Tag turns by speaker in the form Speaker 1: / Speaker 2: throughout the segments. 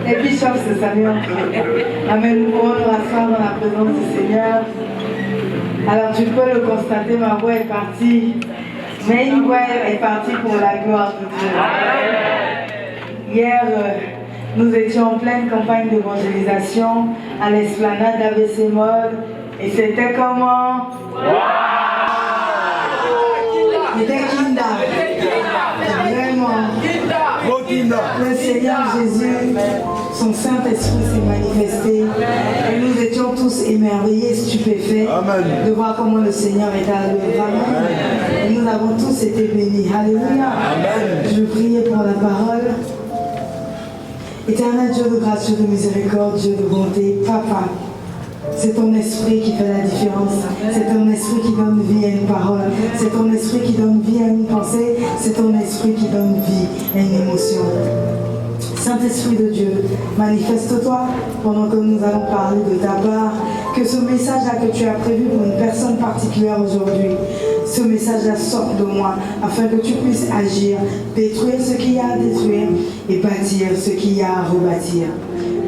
Speaker 1: Et puis chante ce Seigneur. Amen. Nous pourrons nous rasseoir dans la présence du Seigneur. Alors tu peux le constater, ma voix est partie. Mais une voix est partie pour la gloire de Dieu. Hier, nous étions en pleine campagne d'évangélisation à l'esplanade d'ABC Mode. Et c'était comment? C'était Kinda. Vraiment. Le Seigneur Jésus, son Saint-Esprit s'est manifesté. Et nous étions tous émerveillés, stupéfaits de voir comment le Seigneur est à l'œuvre. Et nous avons tous été bénis. Alléluia. Je veux prier pour la parole. Éternel Dieu de grâce, Dieu de miséricorde, Dieu de bonté, Papa, c'est ton esprit qui fait la différence. C'est ton esprit qui donne vie à une parole. C'est ton esprit qui donne vie à une pensée. C'est ton esprit qui donne vie à une émotion. Saint-Esprit de Dieu, manifeste-toi pendant que nous allons parler de ta part. Que ce message-là que tu as prévu pour une personne particulière aujourd'hui, ce message-là sorte de moi afin que tu puisses agir, détruire ce qu'il y a à détruire et bâtir ce qu'il y a à rebâtir.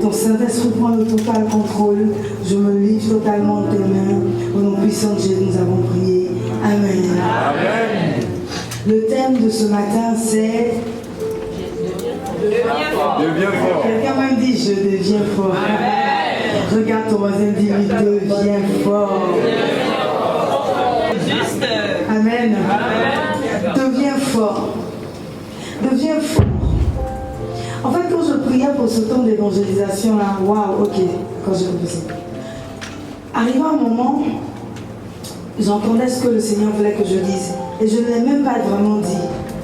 Speaker 1: Ton Saint-Esprit prend le total contrôle. Je me livre totalement de tes mains. Au nom puissant de Jésus, nous avons prié. Amen. Amen. Le thème de ce matin, c'est... Deviens fort. Quelqu'un m'a dit, je deviens fort. Amen. Regarde ton voisin, dis-lui, deviens fort. Juste. Amen. Amen. Deviens fort. Deviens fort. En fait, quand je priais pour ce temps d'évangélisation, là, waouh, ok, quand je faisais. Arrivé un moment, j'entendais ce que le Seigneur voulait que je dise. Et je ne l'ai même pas vraiment dit.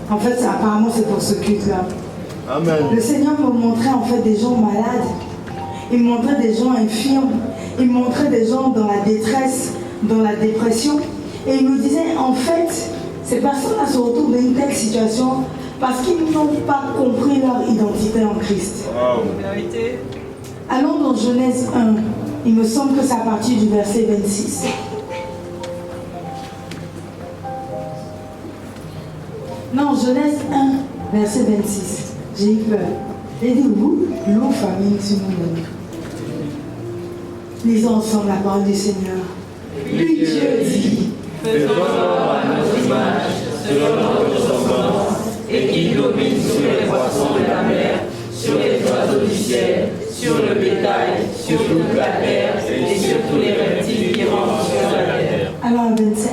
Speaker 1: En fait, apparemment, c'est pour ce culte-là. Amen. Le Seigneur me montrait en fait des gens malades. Il me montrait des gens infirmes. Il me montrait des gens dans la détresse, dans la dépression. Et il me disait, en fait, ces personnes-là se retrouvent dans une telle situation parce qu'ils n'ont pas compris leur identité en Christ. Wow. Allons dans Genèse 1. Il me semble que c'est à partir du verset 26. Non, Genèse 1, verset 26. J'ai eu peur. J'ai dit, où l'eau famine sur nous. Lisons ensemble la parole du Seigneur. Puis Dieu dit, faisons à notre image, selon notre ressemblance, et qui domine sur les poissons de la mer, sur les oiseaux du ciel, sur le bétail, sur toute la terre, et sur tous les reptiles qui rampent sur la terre. Alors, 27.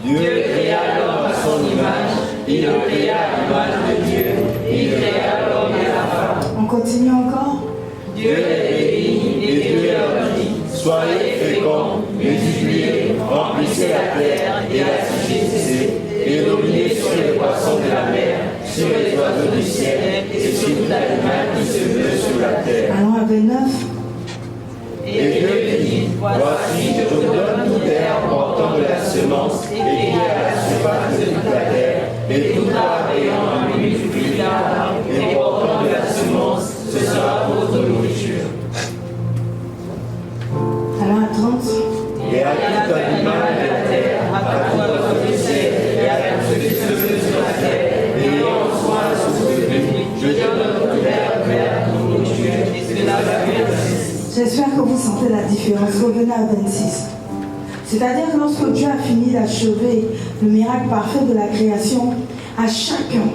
Speaker 1: Dieu créa l'homme à son image, il le créa à l'image de Dieu, il créa l'homme et la femme. On continue encore. Dieu les bénit et Dieu leur dit, soyez féconds, multipliez, remplissez la terre et la subsistez, et dominez sur les poissons de la mer, sur les oiseaux du ciel et sur tout animal qui se meut sur la terre. Allons à 29. Et Dieu dit, voici, je te donne toute herbe portant de la semence et qui est à la surface de toute la terre, et tout arbre ayant un multitude d'arbres et portant de la semence, ce sera votre nourriture. Alors à 30. Et à tout animal de la terre, à tout oiseau du ciel, et à tout ce qui se meut sur la terre, ayant soin à son souffle, je donne toute herbe verte pour nourriture, et cela va bien. J'espère que vous sentez la différence. Revenez à 26. C'est-à-dire que lorsque Dieu a fini d'achever le miracle parfait de la création, à chacun,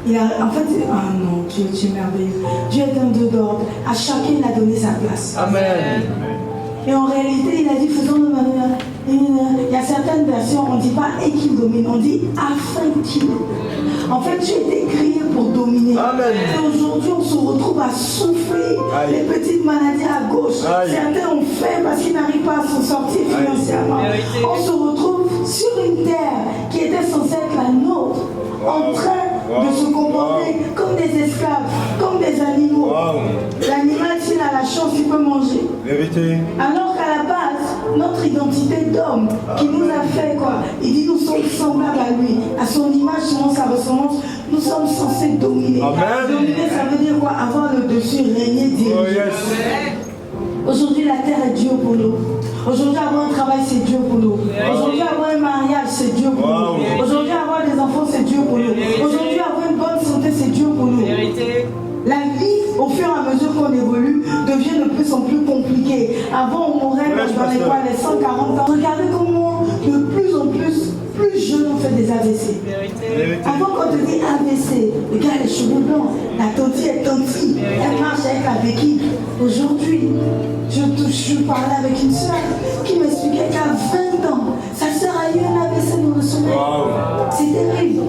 Speaker 1: il a, en fait, ah non, Dieu est merveilleux. Dieu est un Dieu d'ordre. À chacun, il a donné sa place. Amen. Et en réalité, il a dit, faisons de manière. Il y a certaines versions, on ne dit pas et qu'il domine, on dit afin qu'il. En fait, tu étais créé pour dominer. Amen. Et aujourd'hui, on se retrouve à souffler. Aïe. Les petites maladies à gauche. Aïe. Certains ont faim parce qu'ils n'arrivent pas à s'en sortir financièrement. Aïe. On se retrouve sur une terre qui était censée être la nôtre, en train de se comporter comme des esclaves, comme des animaux. L'animal, s'il a la chance, il peut manger. Vérité. Alors qu'à la base, notre identité d'homme qui nous a fait quoi? Il dit nous sommes semblables à lui, à son image, selon sa ressemblance, nous sommes censés dominer. Amen. Dominer, ça veut dire quoi? Avoir le dessus, régner, diriger. Oh yes. Aujourd'hui, la terre est Dieu pour nous. Aujourd'hui, avoir un travail, c'est Dieu pour nous. Aujourd'hui, avoir un mariage, c'est Dieu pour nous. Aujourd'hui, avoir des enfants, c'est Dieu pour nous. Aujourd'hui, avoir une bonne santé, c'est Dieu pour nous. La vie
Speaker 2: au fur et à mesure qu'on évolue, devient de plus en plus compliqué. Avant, on mourait dans les 140 ans. Regardez comment de plus en plus jeunes on fait des AVC. Avant, quand on te dit AVC, le gars a les cheveux blancs, la tontille est tontie, elle marche avec la béquille. Aujourd'hui, je parlais avec une soeur qui m'expliquait qu'à 20 ans, sa soeur a eu un AVC dans le sommeil. C'est terrible.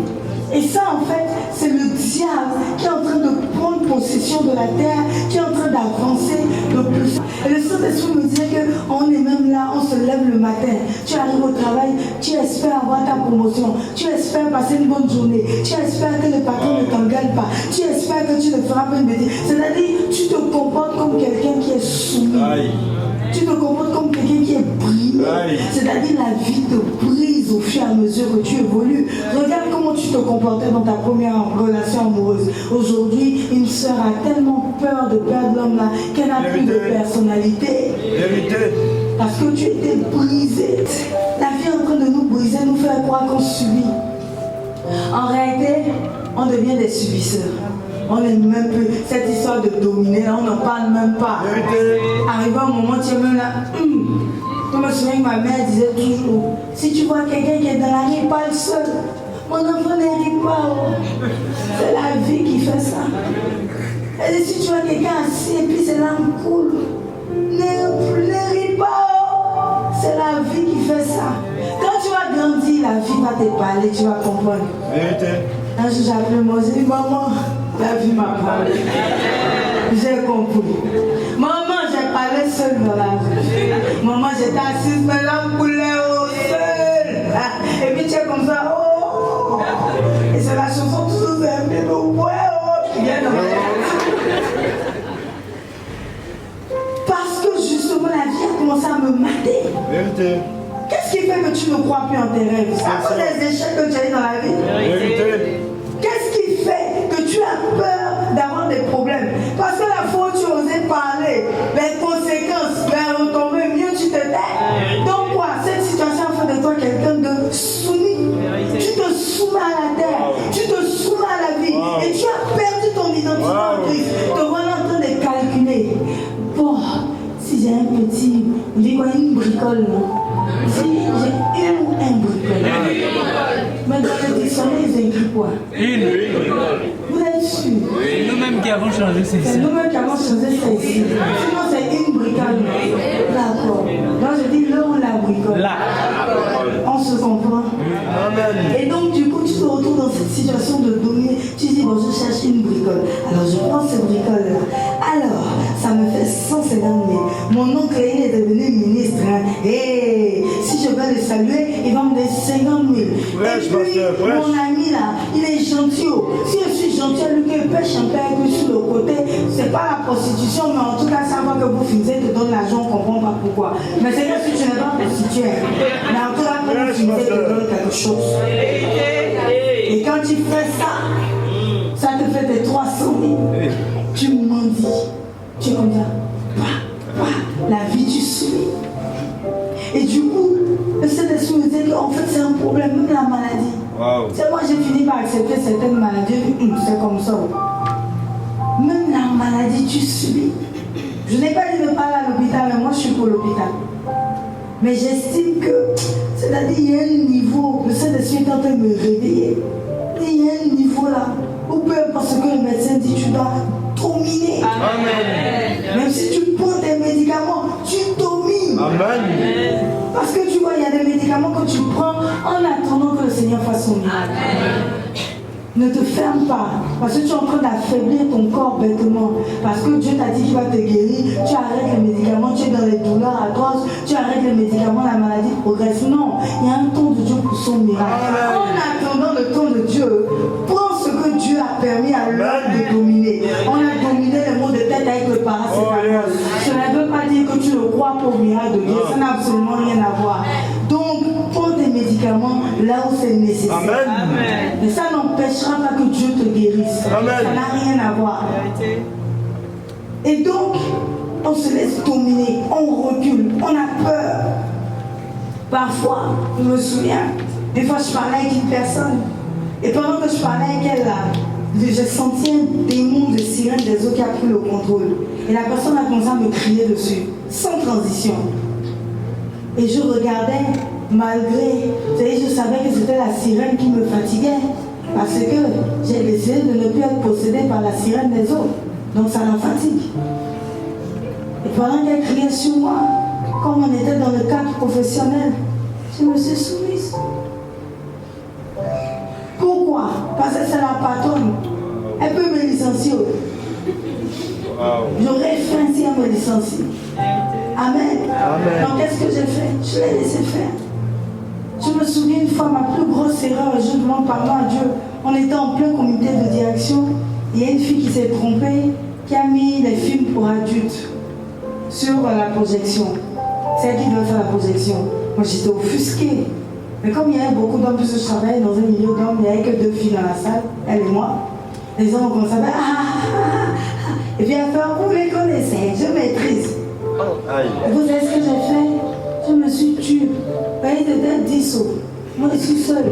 Speaker 2: Et ça, en fait, c'est le diable qui est en train de prendre possession de la terre, qui est en train d'avancer le plus. Et le Saint-Esprit me disait qu'on est même là, on se lève le matin, tu arrives au travail, tu espères avoir ta promotion, tu espères passer une bonne journée, tu espères que le patron ne t'engueule pas, tu espères que tu ne feras pas une bêtise. C'est-à-dire, tu te comportes comme quelqu'un qui est soumis. Tu te comportes comme quelqu'un qui est brisé. C'est-à-dire la vie te brise au fur et à mesure que tu évolues. Regarde comment tu te comportais dans ta première relation amoureuse. Aujourd'hui, une sœur a tellement peur de perdre l'homme-là qu'elle n'a plus de personnalité. Parce que tu étais brisé. La vie est en train de nous briser, nous faire croire qu'on subit. En réalité, on devient des subisseurs. On n'est même plus. Cette histoire de dominer, là, on n'en parle même pas. Arrivé un moment, tu es même là. Je me souviens que ma mère disait toujours, si tu vois quelqu'un qui est dans la rue, parle seul. Mon enfant ne rit pas. C'est la vie qui fait ça. Et si tu vois quelqu'un assis et puis ses larmes coulent, ne ris pas. C'est la vie qui fait ça. Quand tu vas grandir, la vie va te parler, tu vas comprendre. Un jour, j'ai appelé moi, j'ai dit, maman, la vie m'a parlé. J'ai compris. Maman, j'ai parlé seule dans la vie. Maman, j'étais assise, mais la couleur au seul. Et puis tu es comme ça, oh. Et c'est la chanson toujours aimée, mais ouais, oh, qui vient dans ma tête. Parce que justement, la vie a commencé à me mater. Qu'est-ce qui fait que tu ne crois plus en tes rêves? C'est à cause des échecs que tu as eu dans la vie. Qu'est-ce qui fait que tu as peur d'avoir des problèmes? Parce que la fois où tu osais parler, les conséquences, les retombées, mieux tu te tais. Donc quoi? Cette situation a fait de toi quelqu'un de soumis. Tu te soumets à la terre, tu te soumets à la vie, et tu as perdu ton identité en Christ. Te voilà en train de calculer. Bon, si j'ai un petit, on dit quoi, une bricole, non? Si j'ai une ou un bricole. Mais dans le dictionnaire, ils écrivent quoi? Une. Vous êtes sûr?
Speaker 3: C'est nous-mêmes qui avons changé ceci.
Speaker 2: C'est nous-mêmes qui avons changé ceci. Sinon, c'est une bricole. D'accord. Donc, je dis là, on la bricole. Là. On se comprend. Et donc, du coup, tu te retrouves dans cette situation de dominer. Tu dis, bon, je cherche une bricole. Alors, je prends cette bricole-là. Alors, ça me fait 150 000. Mon oncle, il est devenu ministre. Et si je vais le saluer, il va me donner 50 000. Et puis, mon ami là, il est gentil. Si je suis gentil, lui qui peut chanter avec lui sur le côté, c'est pas la prostitution, mais en tout cas, savoir que vous finissez, te donne l'argent, on ne comprend pas pourquoi. Mais c'est que si tu n'es pas prostitué, mais en tout cas, quand vous finissez, te donne quelque chose. Et quand tu fais ça, ça te fait des 300 000. Tu mendis. Tu es comme ça. La vie, tu suis. Et du coup, le Saint-Esprit me dit qu'en fait, c'est un problème, même la maladie. C'est moi, j'ai fini par accepter certaines maladies. C'est comme ça. Même la maladie, tu subis. Je n'ai pas dit de pas aller à l'hôpital, mais moi, je suis pour l'hôpital. Mais j'estime que, c'est-à-dire, il y a un niveau, le Saint-Esprit est en train de me réveiller. Il y a un niveau là, où peu importe ce que le médecin dit, tu dois dominer. Amen. Même si tu prends tes médicaments, tu domines. Amen. Parce que tu vois, il y a des médicaments que tu prends en attendant que le Seigneur fasse son miracle. Ne te ferme pas, parce que tu es en train d'affaiblir ton corps bêtement. Parce que Dieu t'a dit qu'il va te guérir, tu arrêtes les médicaments, tu es dans les douleurs atroces, tu arrêtes les médicaments, la maladie progresse. Non, il y a un temps de Dieu pour son miracle. En attendant le temps de Dieu, prends ce que Dieu a permis à l'homme de dominer. On a dominé les maux de tête avec le paracétamol. Cela ne veut pas dire que tu ne crois pas au miracle de Dieu, ça n'a absolument rien à voir. Donc, prends tes médicaments là où c'est nécessaire. Amen. Mais ça n'empêchera pas que Dieu te guérisse. Amen. Ça n'a rien à voir. Et donc, on se laisse dominer, on recule, on a peur. Parfois, je me souviens, des fois je parlais avec une personne, et pendant que je parlais avec elle là, j'ai senti un démon de sirène des eaux qui a pris le contrôle. Et la personne a commencé à me crier dessus, sans transition. Et je regardais, malgré, je savais que c'était la sirène qui me fatiguait. Parce que j'ai décidé de ne plus être possédée par la sirène des eaux. Donc ça la fatigue. Et pendant qu'elle criait sur moi, comme on était dans le cadre professionnel, je me suis soumise. Pourquoi? Parce que c'est la patronne. Elle peut me licencier. J'aurais faim si elle me licencie. Amen. Donc qu'est-ce que j'ai fait? Je l'ai laissé faire. Je me souviens une fois, ma plus grosse erreur, et je demande pardon à Dieu. On était en plein comité de direction. Il y a une fille qui s'est trompée, qui a mis les films pour adultes sur la projection. C'est elle qui devait faire la projection. Moi j'étais offusquée. Mais comme il y avait beaucoup d'hommes, puisque je travaillais dans un milieu d'hommes, il n'y avait que 2 filles dans la salle, elle et moi. Les hommes ont commencé à faire et puis à faire, vous les connaissez, je maîtrise. Et vous savez ce que j'ai fait? Je me suis tue. Vous voyez, c'était 10 autres. Moi je suis seule.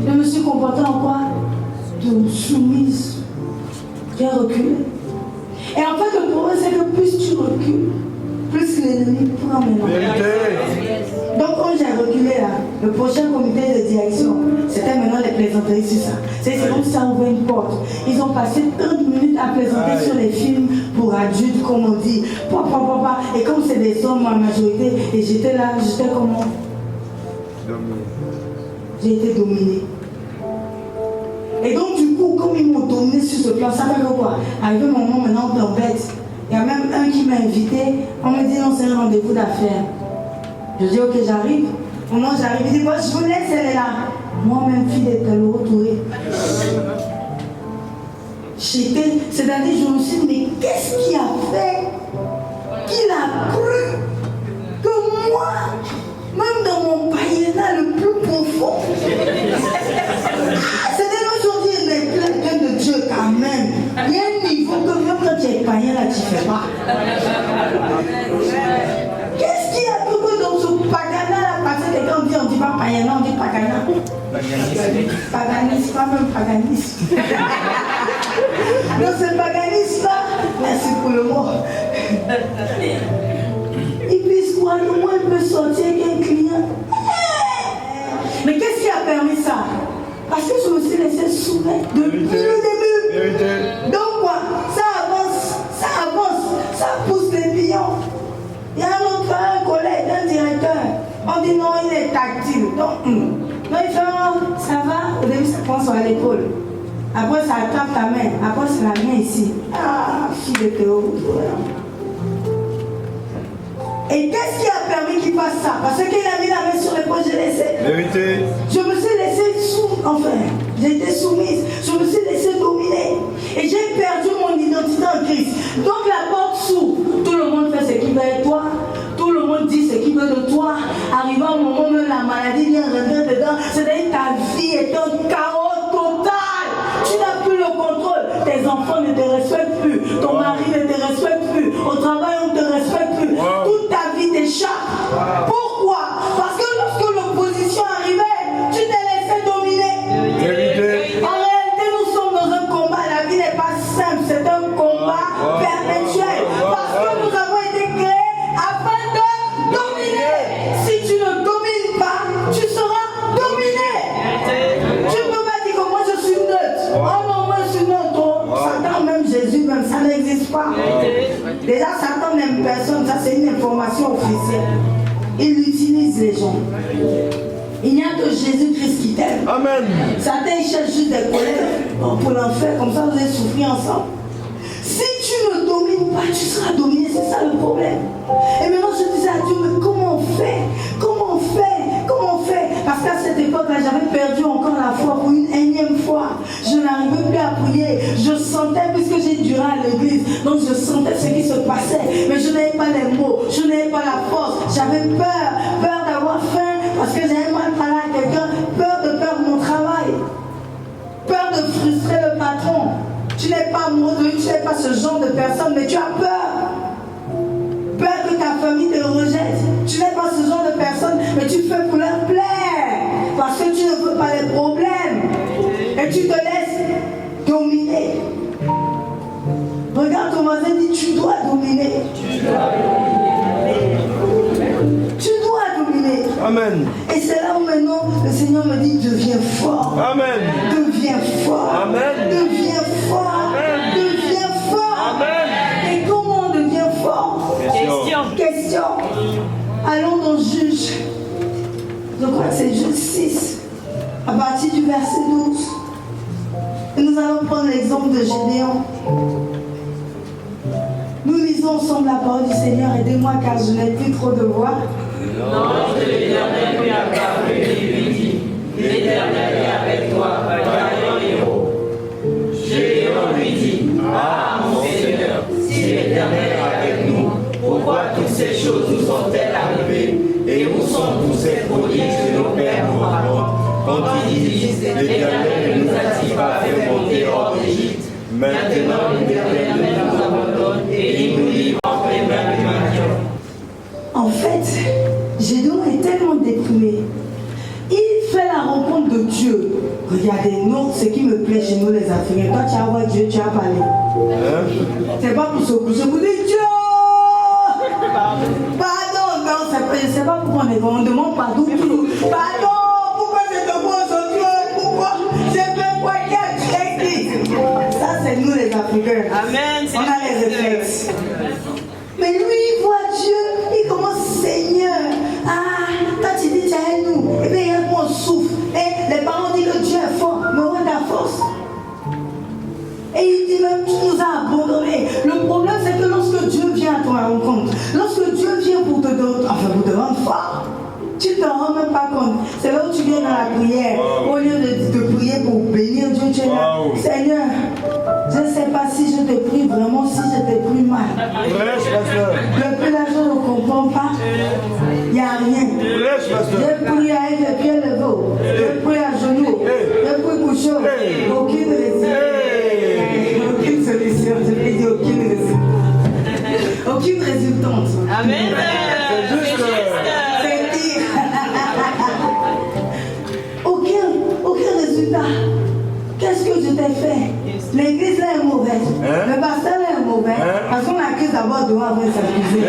Speaker 2: Je me suis comportée en quoi? De soumise. J'ai reculé. Et en fait, le problème, c'est que plus tu recules, plus l'ennemi prend maintenant. Donc, quand j'ai reculé là, le prochain comité de direction, c'était maintenant les plaisanteries sur ça. C'est comme ça ouvert une porte. Ils ont passé 30 minutes à plaisanter sur les films pour adultes, comme on dit. Papa. Et comme c'est des hommes en majorité, et j'étais là, j'étais comment? J'ai été dominée. Et donc, du coup, comme ils m'ont dominé sur ce plan, ça fait quoi? Arrivé un moment, maintenant, on t'embête. Il y a même un qui m'a invité. On me dit non, c'est un rendez-vous d'affaires. Je dis ok, j'arrive. Au moment où j'arrive, il dit moi, je vous laisse, elle est là. Moi-même, fille de le retrouver. C'est-à-dire, je me suis dit, mais qu'est-ce qui a fait qu'il a cru que moi, même dans mon païenat le plus profond, c'est-à-dire aujourd'hui, il est plein de Dieu quand même. Il y a un niveau que même quand tu es païen, là, tu ne fais pas. Qu'est-ce qu'il y a tout dans ce pagana là? Parce que quand on dit pas païenat, on dit pagana. Paganisme, pas même paganisme. Donc ce paganisme là, merci pour le mot. Il puisse quoi? Le moins il peut sortir avec un client. Mais qu'est-ce qui a permis ça? Parce que je me suis laissé soumettre depuis le début. Donc quoi? Ça avance, ça pousse les pions. Il y a un collègue, un directeur. On dit non, il est tactile. Donc, non, il fait oh, ça va. Au début, ça prend sur l'épaule. Après, ça attrape ta main. Après, c'est la main ici. Ah, fille de Théo. Et qu'est-ce qui a permis qu'il fasse ça? Parce qu'il a mis la main sur l'épaule, j'ai laissé. Vérité. Je me suis laissé j'ai été soumise. Je me suis laissé dominer. Et j'ai perdu mon identité en Christ. Donc la porte s'ouvre. Tout le monde fait ce qu'il veut de toi. Tout le monde dit ce qu'il veut de toi. Arrivant au moment où la maladie vient rentrer dedans, c'est-à-dire ta vie est un chaos total. Tu n'as plus le contrôle. Tes enfants ne te respectent plus. Ton mari ne te respecte plus. Au travail, on ne te respecte plus. Toute ta vie t'échappe. Pourquoi? Parce que lorsque l'opposition arrivait, tu t'es laissé dominer. En réalité, nous sommes dans un combat. La vie n'est pas simple. C'est un combat perpétuel. Parce que nous avons été créés afin de dominer. Si tu ne domines pas, tu seras dominé. Tu ne peux pas dire que moi je suis neutre. Oh non, moi je suis neutre. Satan, même Jésus, même ça n'existe pas. Déjà, Satan n'aime personne. Ça, c'est une information officielle. Il utilise les gens. Il n'y a que Jésus-Christ qui t'aime. Amen. Satan, il cherche juste des collègues pour l'enfer. Comme ça, vous allez souffrir ensemble. Si tu ne domines pas, tu seras dominé. C'est ça le problème. Et maintenant, je disais à Dieu, mais comment on fait? Comment on fait? Comment on fait? Parce qu'à cette époque-là, j'avais perdu encore la foi pour une énième fois. Je n'arrivais plus à prier. Je sentais, puisque j'ai duré à l'église, donc je sentais ce qui se passait. Mais je n'avais pas les mots, je n'avais pas la force. J'avais peur d'avoir faim, parce que j'avais mal parlé à quelqu'un, peur de perdre mon travail, peur de frustrer le patron. Tu n'es pas amoureux, tu n'es pas ce genre de personne, mais tu as peur. Peur que ta famille te rejette. Tu n'es pas ce genre de personne, mais tu fais pour leur plaire. Parce que tu ne veux pas les problèmes. Et tu te laisses dominer. ton voisin, dis tu dois dominer. Tu dois dominer.
Speaker 1: Amen.
Speaker 2: Et c'est là où maintenant le Seigneur me dit deviens fort.
Speaker 1: Amen.
Speaker 2: Deviens fort.
Speaker 1: Amen.
Speaker 2: Deviens fort.
Speaker 1: Amen.
Speaker 2: Deviens fort.
Speaker 1: Amen.
Speaker 2: Et comment on devient fort? Question. Allons dans Juge. Je crois que c'est Juge 6. À partir du verset 12. Et nous allons prendre l'exemple de Gédéon. Nous lisons ensemble la parole du Seigneur. Aidez-moi car je n'ai plus trop de voix.
Speaker 4: L'ange de l'Éternel lui apparut et lui dit, l'Éternel est avec toi, vaillant héros. Gédéon lui dit, ah mon Seigneur, si l'Éternel est avec nous, pourquoi toutes ces choses nous sont-elles arrivées? Et où sont tous ces prodiges que nos pères nous racontent? Quand ils disent, l'Éternel ne nous a-t-il pas fait monter hors d'Égypte? Maintenant l'Éternel nous abandonne et il nous livre entre les mains du Midian.
Speaker 2: En fait, Gédéon est tellement déprimé. Il fait la rencontre de Dieu. Regardez, nous, ce qui me plaît chez nous les Africains, toi tu vas voir Dieu, tu vas parler. C'est pas pour se coucher, vous dites Dieu. Pardon, non, c'est pas pourquoi on demande pardon. Pardon, pourquoi c'est de bon aujourd'hui? Pourquoi j'ai fait quoi? Quel écrit? Ça, c'est nous les Africains.
Speaker 4: Amen.
Speaker 2: On a les réflexes. Mais lui, il voit Dieu, il commence, Seigneur, toi tu dis, tu es nous, et bien il y a qu'on souffre. Et les parents disent que Dieu est fort, mais où est ta force? Et il dit même, tu nous as abandonnés. Le problème, c'est que lorsque Dieu vient à ton rencontre, lorsque Dieu vient pour te rendre fort, tu ne te rends même pas compte. C'est là où tu viens dans la prière. Au lieu de prier pour bénir Dieu, tu es là. Seigneur, je ne sais pas si je te prie vraiment, si je te prie mal. Le peu d'argent ne comprend pas. Il n'y a rien. Je prie avec les pieds levés. Je prie à genoux. Je prie couché. Aucune résultante. Aucune solution. Je vais dire aucune résultante. Aucune résultante.
Speaker 4: Amen.
Speaker 1: C'est juste
Speaker 2: C'est dire. Aucun résultat. Qu'est-ce que je t'ai fait? L'église là est mauvaise. Le pasteur là est mauvais. Parce qu'on accuse d'abord de après s'accuser.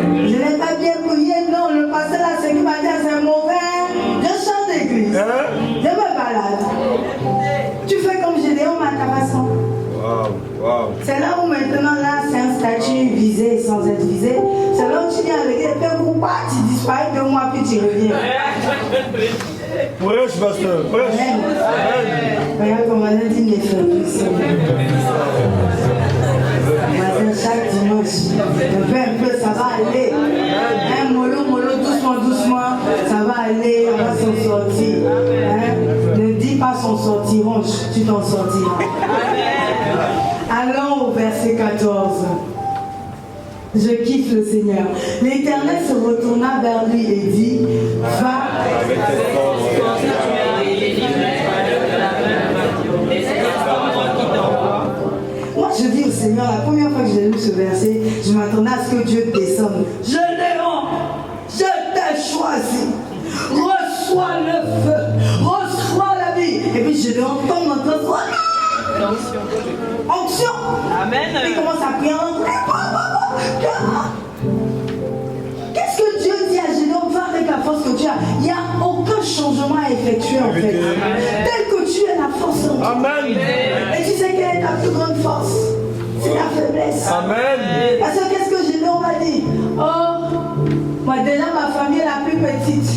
Speaker 2: Je n'ai pas bien prié. Non, le pasteur là, ce qui m'a dit, c'est mauvais. Je chante d'église. Je me balade. Tu fais comme Gédéon, ma façon. C'est là où maintenant là, c'est un statut visé sans être visé. C'est là où tu viens avec les pères pour pas, tu disparais 2 mois puis tu reviens.
Speaker 1: Prêche, pasteur, prêche.
Speaker 2: Regarde comment on a dit mes frères. Chaque dimanche, un peu, ça va aller. Un mollo, doucement, ça va aller, on va s'en sortir. Ne dis pas s'en sortiront, tu t'en sortiras. Allons au verset 14. Je kiffe le Seigneur. L'Éternel se retourna vers lui et dit, va avec tes forces. Moi je dis au Seigneur, la première fois que j'ai lu ce verset, je m'attendais à ce que Dieu descende. Gédéon, je t'ai choisi. Reçois le feu, reçois la vie. Et puis Gédéon tombe dans ton soin. Onction.
Speaker 4: Amen.
Speaker 2: Il commence à prier. Qu'est-ce que Dieu dit à Gédéon? Va avec la force que tu as. Il n'y a aucun changement à effectuer en fait. Tel que tu es la force en toi.
Speaker 1: Amen.
Speaker 2: Et tu sais quelle est ta plus grande force? C'est la faiblesse.
Speaker 1: Amen.
Speaker 2: Parce que qu'est-ce que Gédéon va dire? Oh, moi déjà ma famille est la plus petite.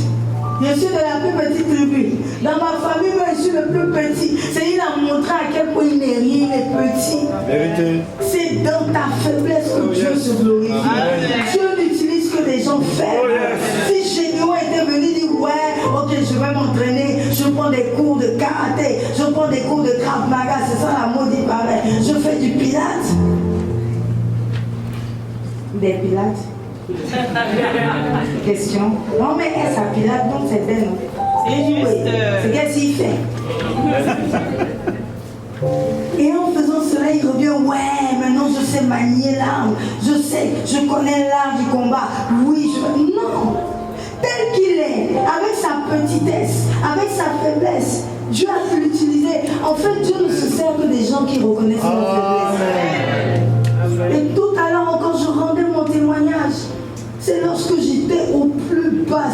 Speaker 2: Je suis de la plus petite tribu. Dans ma famille, moi je suis le plus petit. C'est il a montré à quel point il n'est rien, il est petit.
Speaker 1: Vérité.
Speaker 2: C'est dans ta faiblesse que Dieu se glorifie. Dieu n'utilise que des gens faibles. Si Gédéon était venu dire ouais, ok, je vais m'entraîner, je prends des cours de karaté, je prends des cours de Krav Maga, c'est ça la mode, il paraît. Je fais du pilates. Des pilates. Question. Non mais est-ce à Pilate, donc c'est belle. C'est juste. C'est qu'est-ce qu'il fait? Et en faisant cela, il revient, ouais, maintenant je sais manier l'arme. Je sais, je connais l'art du combat. Oui, non. Tel qu'il est, avec sa petitesse, avec sa faiblesse, Dieu a pu l'utiliser. En fait, Dieu ne se sert que des gens qui reconnaissent leur faiblesse.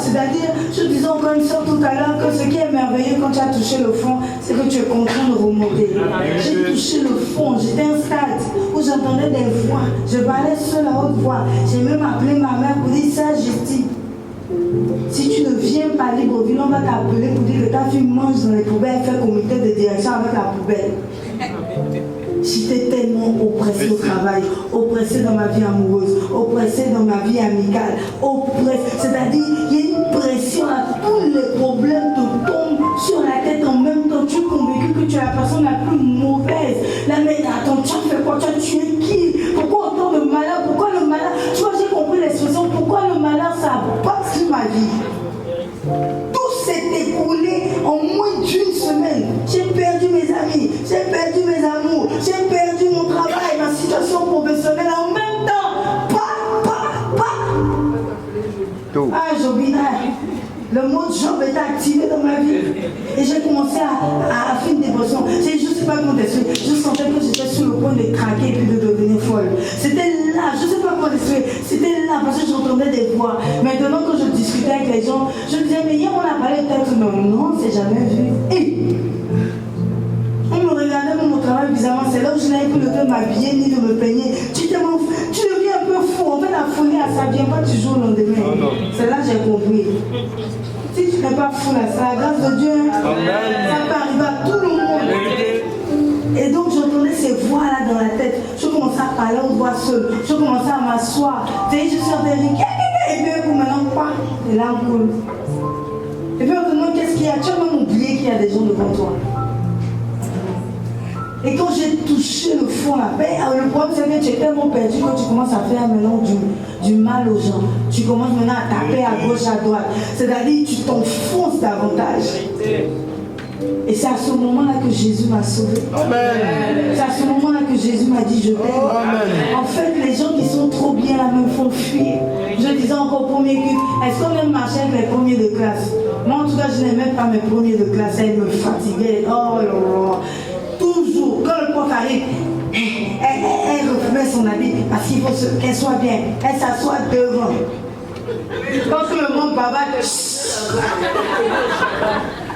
Speaker 2: c'est-à-dire, je disais encore une soeur tout à l'heure que ce qui est merveilleux quand tu as touché le fond, c'est que tu es content de remonter. J'ai touché le fond, j'étais à un stade où j'entendais des voix, je parlais seule à haute voix. J'ai même appelé ma mère pour dire ça, j'ai dit. Si tu ne viens pas Libreville, on va t'appeler pour dire que ta fille mange dans les poubelles, fait comité de direction avec la poubelle. J'étais tellement oppressée au travail, oppressée dans ma vie amoureuse, oppressée dans ma vie amicale, oppressée. C'est-à-dire, il y a une pression à tous les problèmes te tombent sur la tête en même temps. Tu es convaincu que tu es la personne la plus mauvaise. La mère, attends, tu as fait quoi? Tu as tué qui? Pourquoi autant de malheur? Pourquoi le malheur? Tu vois, j'ai compris l'expression. Pourquoi le malheur, ça passe sur ma vie? Tout s'est écoulé en moins d'une semaine. J'ai perdu mes amis, j'ai perdu mes amours, j'ai perdu mon travail, ma situation professionnelle en même temps. Ah, Jobina, le mot de Job était activé dans ma vie. Et j'ai commencé à faire une dépression. Je ne sais pas comment t'expliquer. Je sentais que j'étais sur le point de craquer et puis de devenir folle. C'était là, je ne sais pas comment t'expliquer. C'était là parce que j'entendais des voix. Maintenant que je discutais avec les gens, je me disais, mais hier on a parlé de texte. Non, on ne s'est jamais vu. Et on me regardait dans mon travail bizarrement. C'est là où je n'avais plus le temps de m'habiller ni de me peigner. Tu deviens un peu fou. En fait, la folie, ça ne vient pas du jour au lendemain. C'est là que j'ai compris. Si tu n'es pas fou là, c'est la grâce de Dieu. Ça peut arriver à tout le monde. Et donc j'entendais ces voix là dans la tête. Je commençais à parler aux voix seules. Je commençais à m'asseoir. Tu sais, je sortais de et puis pour maintenant, quoi? Et là on coule. Et puis on te demande qu'est-ce qu'il y a. Tu as même oublié qu'il y a des gens devant toi. Et quand j'ai touché le fond là, le problème c'est que tu es tellement perdu que tu commences à faire maintenant du mal aux gens. Tu commences maintenant à taper à gauche, à droite. C'est-à-dire tu t'enfonces davantage. Et c'est à ce moment-là que Jésus m'a sauvé. C'est à ce moment-là que Jésus m'a dit je t'aime. En fait, les gens qui sont trop bien là me font fuir. Je disais encore au premier culte, est-ce qu'on aime marcher avec les premiers de classe? Moi en tout cas je n'aimais pas mes premiers de classe, elles me fatiguaient. Oh là là. Toujours, quand le prof arrive, elle remet son habit parce qu'il faut qu'elle soit bien. Elle s'assoit devant. Quand tout le monde bavade,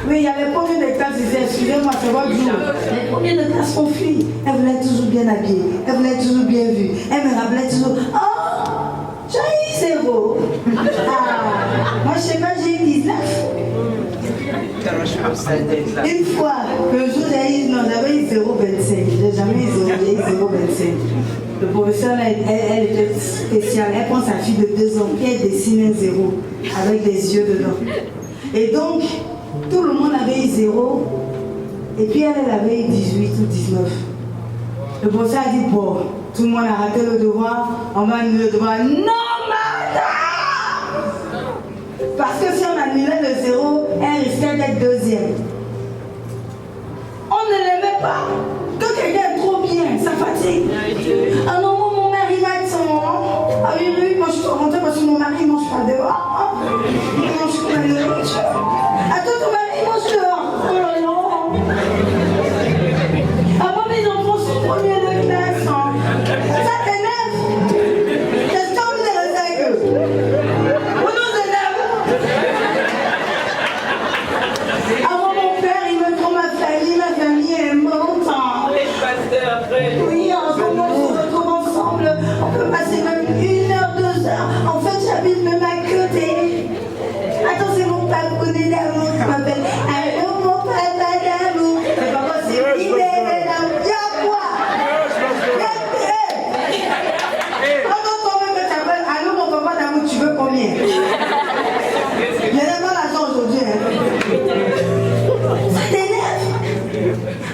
Speaker 2: oui, il y a les premiers de classe qui disaient, excusez-moi, c'est votre jour. Les premiers de classe sont filles. Elles voulaient être toujours bien habillées. Elles voulaient être toujours bien vues. Elles me rappelaient toujours, oh, j'ai eu 0. Ah, moi je sais pas, j'ai eu 19. Une fois, le jour j'avais eu 0,25. J'ai jamais eu 0,25. Le professeur, elle était spéciale. Elle prend sa fille de 2 ans et elle dessine un 0 avec des yeux dedans. Et donc, tout le monde avait eu 0. Et puis elle avait eu 18 ou 19. Le professeur a dit, bon, tout le monde a raté le devoir. On va annuler le devoir. Non, madame! Parce que si on annulait le 0, elle risquait d'être deuxième. On ne l'aimait pas. Quand quelqu'un est trop bien, ça fatigue. Ah non, mon mari va être son moment. Ah oui, oui, moi je suis rentrée parce que mon mari ne mange pas dehors. Il mange comme un nourriture. Attends, ton mari mange dehors. Oh là là. Ah moi, mes enfants sont premiers de classe. Ça t'énerve. Qu'est-ce que tu as envie de rester avec eux? Ou nous énerve. Ah moi, mon père, il me prend ma famille est morte. Oui, on se retrouve ensemble, on peut passer même 1 heure, 2 heures. En fait, j'habite même à côté. Attends, c'est mon papa d'amour qui m'appelle. Allô, mon papa d'amour. C'est pas possible, il est là. Y'a quoi? Quand on me t'appelle, allô, mon papa d'amour, tu veux combien? Il n'y a pas l'argent aujourd'hui. Ça t'énerve?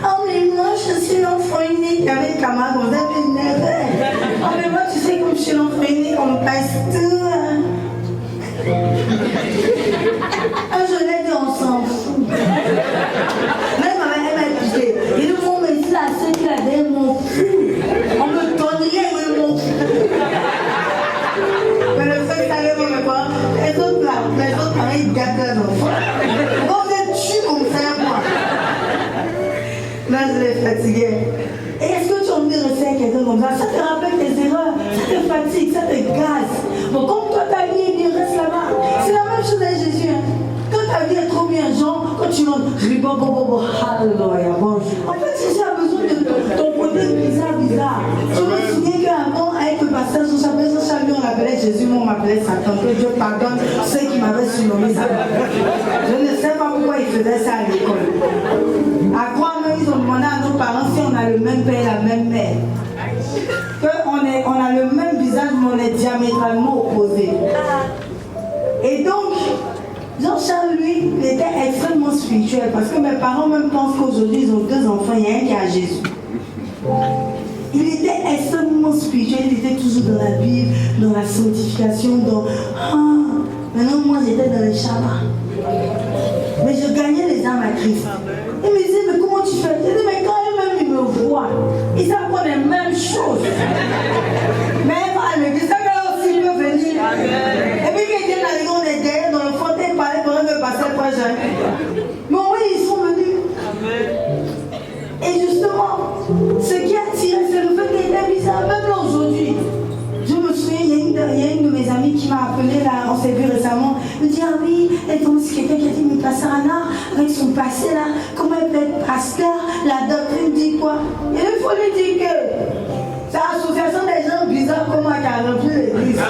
Speaker 2: Oh, mais moi, je suis l'enfant unique. Avec camarade, on a une nerveux. Oh, mais moi, tu sais, comme je suis l'enfant unique, on me passe tout. Un journée, on s'en fout. Même elle m'a piqué. Et le monde me dit là, ceux qui la derrière m'en fout. On me donne rien, mais m'en fout. Mais le fait que ça lève mes parents, les autres là, les autres pareils, ils gâtent leurs enfants. Pourquoi vous êtes tués comme ça, moi? Là, je l'ai fatigué. Et est-ce que tu as envie de rester avec quelqu'un comme ça? Ça te rappelle tes erreurs, ça te fatigue, ça te gaze. Bon, comme toi, ta vie est bien, reste là-bas. C'est la même chose avec Jésus. tu rentres, alléluia. Bon. En fait, Jésus a besoin de ton côté bizarre. Je me souviens qu'avant, avec le pasteur Jean-Charles, on l'appelait Jésus, moi on m'appelait Satan. Que Dieu pardonne ceux qui m'avaient surnommé Satan. Je ne sais pas pourquoi ils faisaient ça à l'école. À quoi même ils ont demandé à nos parents si on a le même père et la même mère. On a le même visage, mais on est diamétralement opposés. Et donc, Jean-Charles, lui, il était extrêmement spirituel parce que mes parents même pensent qu'aujourd'hui, ils ont 2 enfants, il y a un qui a Jésus. Il était extrêmement spirituel, il était toujours dans la Bible, dans la sanctification, dans... maintenant, moi, j'étais dans les Shabbat. Mais je gagnais les âmes à Christ. Il me disait, mais comment tu fais? Je dis, mais quand eux-mêmes, ils me voient, ils savent qu'on est les mêmes choses. Mais elle me dit, ça aussi peut venir. Et puis, quelqu'un a dit, on est derrière dans le fond, il parlait pour me passer par Jean. Mais oui, ils sont venus. Et justement, ce qui a tiré, c'est le fait qu'il était bizarre, même là aujourd'hui. Je me souviens, il y a une de mes amies qui m'a appelé, là, on s'est vu récemment, elle me dit, ah oui, et donc c'est quelqu'un qui a dit, mais pasteur Anna, avec son passé là, comment elle peut être pasteur, la doctrine dit quoi? Et il faut lui dire que c'est l'association des gens bizarres comme moi qui a rempli l'église.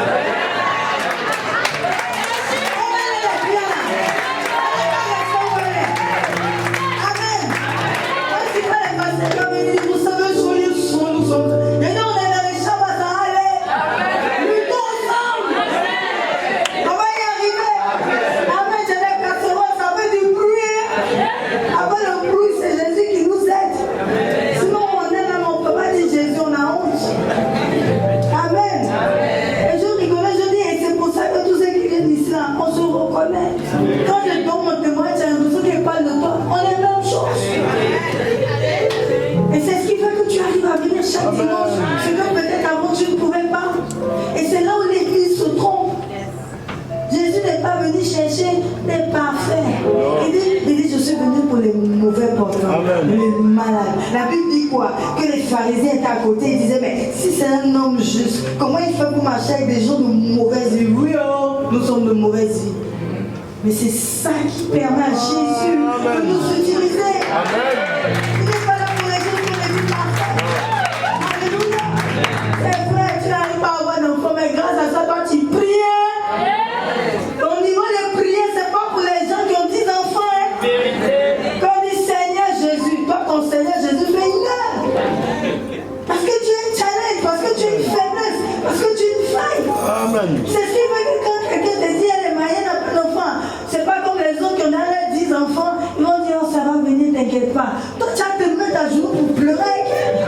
Speaker 2: Quand je donne mon témoignage, j'ai l'impression qu'elle parle de toi. On est la même chose. Et c'est ce qui fait que tu arrives à venir chaque dimanche. Ce que peut-être avant tu ne pouvais pas. Et c'est là où l'église se trompe. Jésus n'est pas venu chercher les parfaits. Il dit, je suis venu pour les mauvais porteurs, les malades. La Bible dit quoi? Que les pharisiens étaient à côté. Ils disaient, mais si c'est un homme juste, comment il fait pour marcher avec des gens de mauvaise vie? Oui, nous sommes de mauvaise vie. Mais c'est ça qui permet à Jésus de nous utiliser. Il n'est pas là pour les gens qui ont les vies parfaites. Alléluia. C'est vrai, tu n'arrives pas à avoir d'enfant, mais grâce à ça, toi, tu priais. Au niveau de prière, ce n'est pas pour les gens qui ont 10 enfants. Quand on dit Seigneur Jésus, toi, ton Seigneur Jésus fait une heure. Parce que tu es un challenge, parce que tu es une faiblesse, parce que tu es une faille.
Speaker 1: Amen. C'est
Speaker 2: ce qui veut que quand quelqu'un te dit, elle est mariée, n'a pas d'enfant. C'est pas comme les autres qui ont les 10 enfants, ils vont dire, oh, ça va venir, t'inquiète pas. Toi, tu as te mettre à genoux pour pleurer avec elle.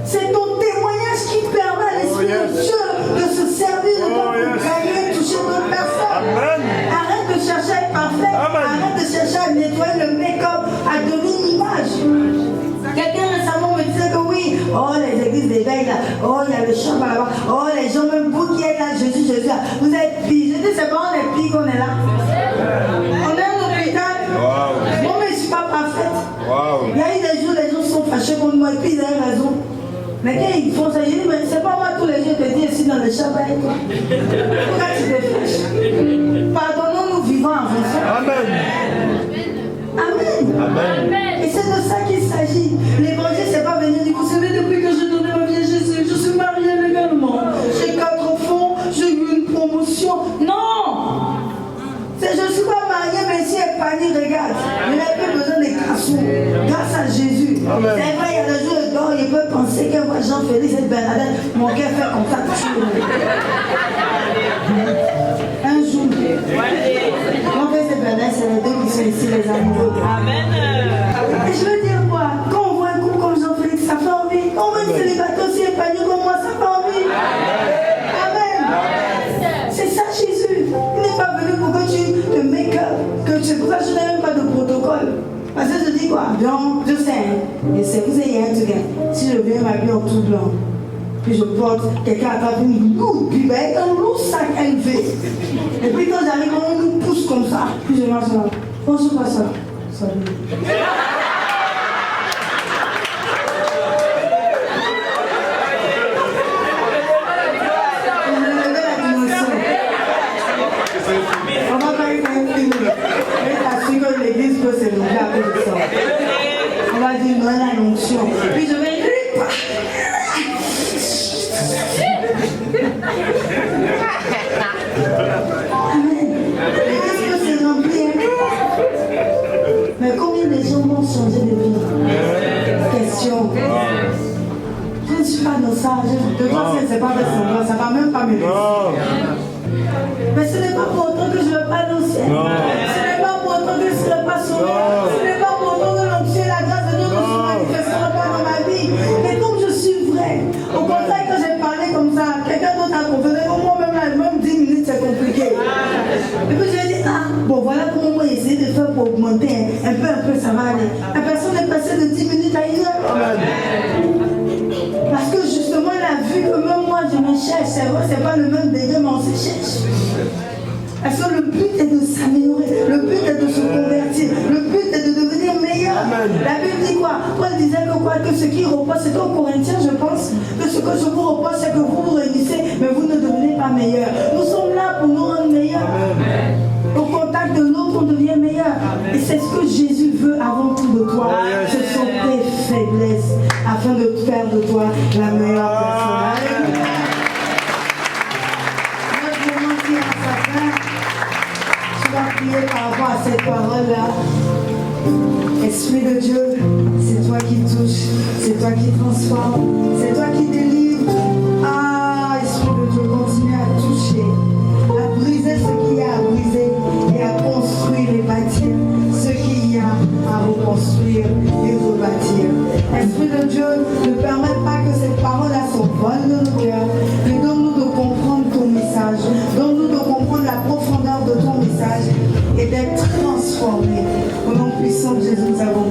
Speaker 2: C'est ton témoignage qui permet à l'Esprit de Dieu de se servir de toi pour gagner, toucher d'autres personnes.
Speaker 1: Amen.
Speaker 2: Arrête de chercher à être parfait. Arrête de chercher à nettoyer le make-up, à donner une image. Quelqu'un récemment me disait que oui, oh les églises d'éveil là, oh il y a le chant là-bas, oh les gens même vous qui êtes là, Jésus là, vous êtes pire. Je dis c'est pas on est pire qu'on est là. On est un hôpital. Moi mais je ne suis pas parfaite. Il y a eu des jours, les gens sont fâchés contre moi et puis ils ont raison. Mais quand ils font ça, je dis mais c'est pas moi tous les jours que je te dis ici dans le chant avec toi. Pourquoi tu te fâches? Pardonnons-nous vivants avant ça. Amen. Et c'est de ça qu'il s'agit. L'évangile, c'est pas venir dire, vous savez, depuis que j'ai donné ma vie à Jésus, je suis mariée légalement. J'ai 4 enfants, j'ai eu une promotion. Non! C'est je ne suis pas mariée, mais si elle panie, regarde. Je n'ai pas besoin de garçons. Grâce à Jésus. C'est vrai, il y a des jours de dehors, il peut penser que moi, Jean-Félix et Bernadette, mon cœur fait contact. Un jour. Mon père et Bernadette, c'est les deux qui sont ici, les amoureux. Amen. Et je veux dire quoi? Quand on voit un couple comme Jean-Félix, ça fait envie. Quand on voit une célibataire aussi épanoui comme moi, ça fait envie. Amen. C'est ça Jésus. Il n'est pas venu pour que tu te make-up. C'est pour ça que je n'ai même pas de protocole. Parce que je dis quoi? Blanc, je sais. Et c'est vous ayez un truc. Si je viens m'habiller en tout blanc, puis je porte quelqu'un attrape une lourde bible avec un lourd sac élevé. Et puis quand j'arrive, on nous pousse comme ça. Puis je marche là. Bonjour, pas ça. Salut. On va pas y faire un film. Mais t'as su que Amen. Qu'est-ce que c'est rempli, hein? Mais combien de gens vont changer de vie? Question. Je ne suis pas dans ça. De toute façon, c'est pas ressemblant. Ça va même pas me laisser. Mais ce n'est pas pour autant que je ne vais pas annoncer. Ce n'est pas pour autant que je ne serai pas sauvé. Ce n'est pas pour autant que l'onction et la grâce de Dieu ne se manifesteront pas dans ma vie. Mais comme je suis vrai, au contraire, quand j'ai parlé comme ça, quelqu'un d'autre a confirmé. Moi-même, là, même 10 minutes, c'est compliqué. Et puis je dis, bon, voilà comment on va essayer de faire pour augmenter. Un peu, ça va aller. La personne est passée de 10 minutes à 1 heure. Parce que justement, elle a vu que même moi, je me cherche. C'est vrai, c'est pas le même degré, mais on se cherche. Parce que le but est de s'améliorer, le but est de se convertir, le but est de devenir meilleur. La Bible dit quoi? Paul disait que quoi? Que ce qui repose, c'est aux Corinthiens, je pense, que ce que je vous repose, c'est que vous vous réunissez, mais vous ne devenez pas meilleur. Nous sommes là pour nous rendre meilleurs. Au contact de l'autre, on devient meilleur. Et c'est ce que Jésus veut avant tout de toi. Ce sont tes faiblesses, afin de faire de toi la meilleure personne. Prier par rapport à cette parole-là. Esprit de Dieu, c'est toi qui touches, c'est toi qui transforme, c'est toi qui délivre. Ah, Esprit de Dieu, continue à toucher, à briser ce qu'il y a à briser et à construire et bâtir ce qu'il y a à reconstruire et rebâtir. Esprit de Dieu, ne permets pas que cette parole-là s'envole de nos cœurs, mais donne-nous de comprendre ton message, donne-nous de comprendre la profondeur de ton message et d'être transformés. Au nom puissant de Jésus, nous avons